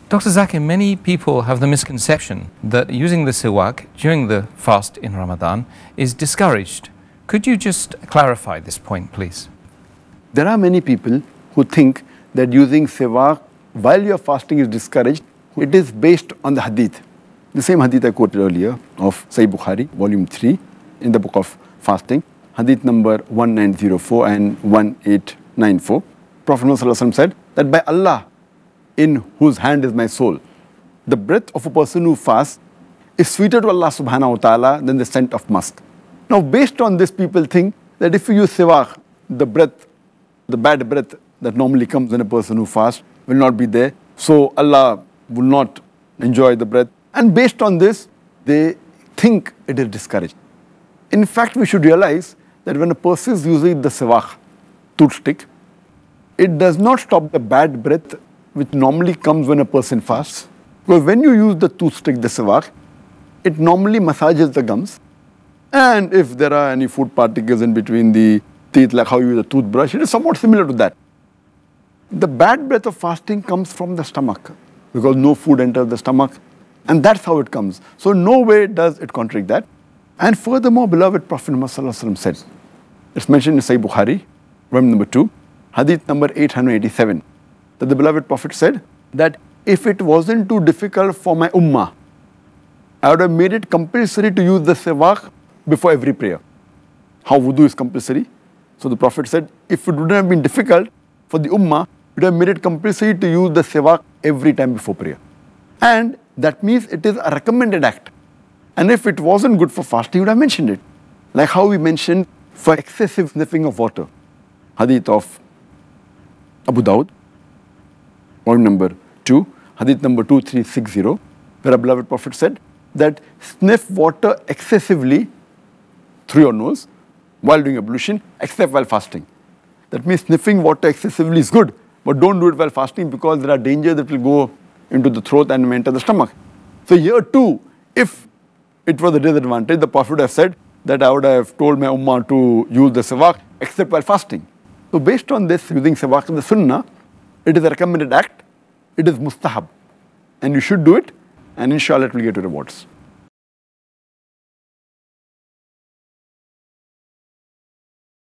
Dr. Zakir, many people have the misconception that using the siwaak during the fast in Ramadan is discouraged. Could you just clarify this point, please? There are many people who think that using siwaak while you are fasting is discouraged. It is based on the hadith. The same hadith I quoted earlier of Sahih Bukhari, volume 3, in the book of fasting, hadith number 1904 and 1894. Prophet ﷺ said that by Allah, in whose hand is my soul, the breath of a person who fasts is sweeter to Allah subhanahu wa ta'ala than the scent of musk. Now, based on this, people think that if you use siwaak, the breath, the bad breath that normally comes when a person who fasts will not be there. So Allah will not enjoy the breath. And based on this, they think it is discouraged. In fact, we should realize that when a person is using the siwaak, toothstick, it does not stop the bad breath which normally comes when a person fasts. Because when you use the toothstick, the siwaak, it normally massages the gums. And if there are any food particles in between the teeth, like how you use a toothbrush, it is somewhat similar to that. The bad breath of fasting comes from the stomach, because no food enters the stomach, and that's how it comes. So no way does it contradict that. And furthermore, beloved Prophet Muhammad said, it's mentioned in Sahih Bukhari, volume number 2, hadith number 887, that the beloved Prophet said that if it wasn't too difficult for my ummah, I would have made it compulsory to use the siwaak before every prayer. How wudu is compulsory. So the Prophet said, if it wouldn't have been difficult for the ummah, we would have made it compulsory to use the siwaak every time before prayer. And that means it is a recommended act. And if it wasn't good for fasting, we would have mentioned it. Like how we mentioned for excessive sniffing of water. Hadith of Abu Dawud, volume number 2, hadith number 2360, where our beloved Prophet said that sniff water excessively through your nose while doing ablution, except while fasting. That means sniffing water excessively is good, but don't do it while fasting because there are dangers that will go into the throat and enter the stomach. So here too, if it was a disadvantage, the Prophet would have said that I would have told my ummah to use the siwaak except while fasting. So based on this, using siwaak in the sunnah, it is a recommended act, it is mustahab, and you should do it, and inshallah it will get you rewards.